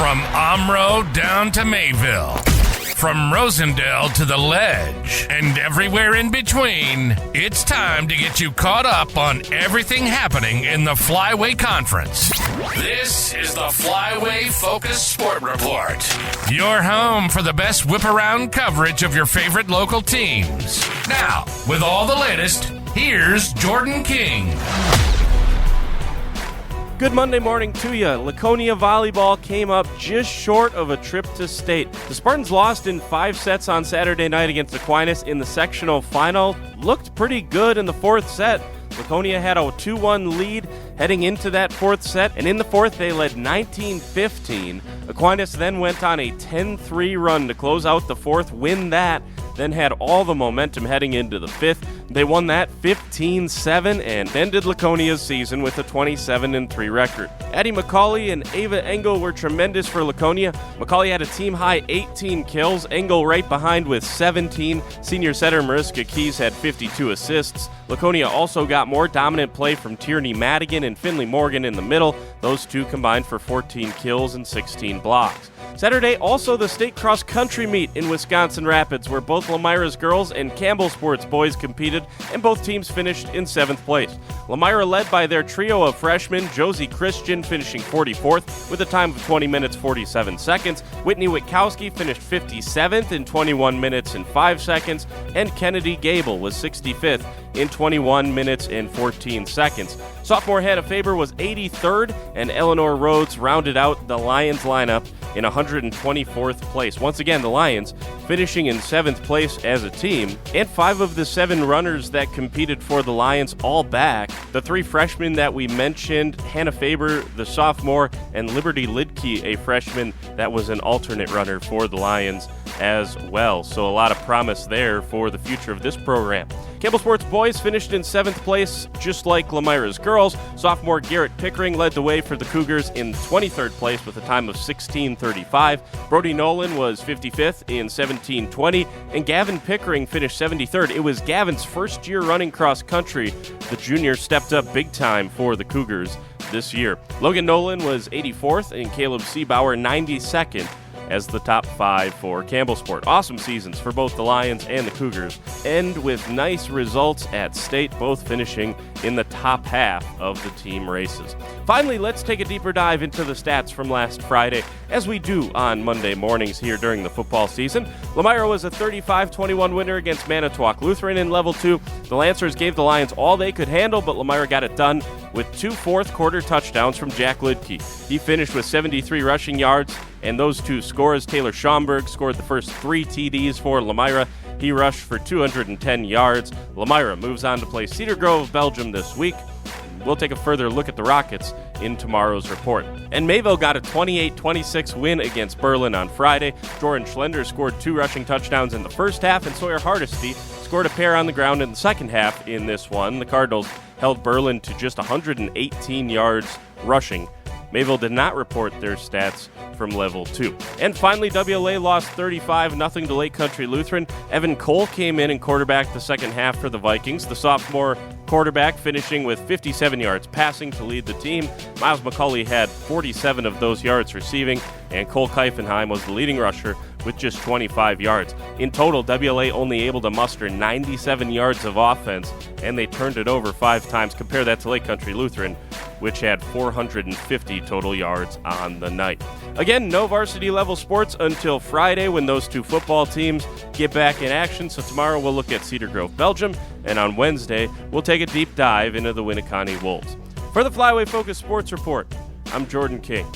From Omro down to Mayville, from Rosendale to the Ledge, and everywhere in between, it's time to get you caught up on everything happening in the Flyway Conference. This is the Flyway Focus Sport Report, your home for the best whip-around coverage of your favorite local teams. Now, with all the latest, here's Jordan King. Good Monday morning to you. Laconia volleyball came up just short of a trip to state. The Spartans lost in 5 sets on Saturday night against Aquinas in the sectional final. Looked pretty good in the 4th set. Laconia had a 2-1 lead heading into that 4th set, and in the 4th they led 19-15. Aquinas then went on a 10-3 run to close out the 4th, win that, then had all the momentum heading into the 5th. They won that 15-7 and ended Laconia's season with a 27-3 record. Addie McCauley and Ava Engel were tremendous for Laconia. McCauley had a team-high 18 kills, Engel right behind with 17. Senior setter Mariska Keys had 52 assists. Laconia also got more dominant play from Tierney Madigan and Finley Morgan in the middle. Those two combined for 14 kills and 16 blocks. Saturday, also the state cross-country meet in Wisconsin Rapids, where both Lomira's girls and Campbellsport's boys competed, and both teams finished in 7th place. Lomira led by their trio of freshmen, Josie Christian finishing 44th with a time of 20 minutes 47 seconds, Whitney Witkowski finished 57th in 21 minutes and 5 seconds, and Kennedy Gable was 65th in 21 minutes and 14 seconds. Sophomore Hannah Faber was 83rd, and Eleanor Rhodes rounded out the Lions lineup in 124th place. Once again, the Lions finishing in 7th place as a team, and 5 of the 7 runners that competed for the Lions all back. The 3 freshmen that we mentioned, Hannah Faber, the sophomore, and Liberty Lidke, a freshman that was an alternate runner for the Lions as well. So a lot of promise there for the future of this program. Campbellsport's boys finished in 7th place, just like Lomira's girls. Sophomore Garrett Pickering led the way for the Cougars in 23rd place with a time of 16:35. Brody Nolan was 55th in 17:20, and Gavin Pickering finished 73rd. It was Gavin's first year running cross country. The junior stepped up big time for the Cougars this year. Logan Nolan was 84th, and Caleb Seabauer 92nd. as the top 5 for Campbellsport. Awesome seasons for both the Lions and the Cougars, and with nice results at state, both finishing in the top half of the team races. Finally, let's take a deeper dive into the stats from last Friday, as we do on Monday mornings here during the football season. Lomira was a 35-21 winner against Manitowoc Lutheran in Level 2. The Lancers gave the Lions all they could handle, but Lomira got it done with 2 fourth-quarter touchdowns from Jack Lidke. He finished with 73 rushing yards, and those 2 scores. Taylor Schomburg scored the first 3 TDs for Lomira. He rushed for 210 yards. Lomira moves on to play Cedar Grove, Belgium this week. We'll take a further look at the Rockets in tomorrow's report. And Mayville got a 28-26 win against Berlin on Friday. Jordan Schlender scored 2 rushing touchdowns in the first half, and Sawyer Hardesty scored a pair on the ground in the second half in this one. The Cardinals held Berlin to just 118 yards rushing. Mayville did not report their stats from Level 2. And finally, WLA lost 35-0 to Lake Country Lutheran. Evan Cole came in and quarterbacked the second half for the Vikings. The sophomore quarterback finishing with 57 yards passing to lead the team. Miles McCauley had 47 of those yards receiving, and Cole Keifenheim was the leading rusher with just 25 yards. In total, WLA only able to muster 97 yards of offense, and they turned it over 5 times. Compare that to Lake Country Lutheran, which had 450 total yards on the night. Again, no varsity level sports until Friday when those 2 football teams get back in action. So tomorrow we'll look at Cedar Grove, Belgium, and on Wednesday we'll take a deep dive into the Winneconne Wolves. For the Flyway Focus Sports Report, I'm Jordan King.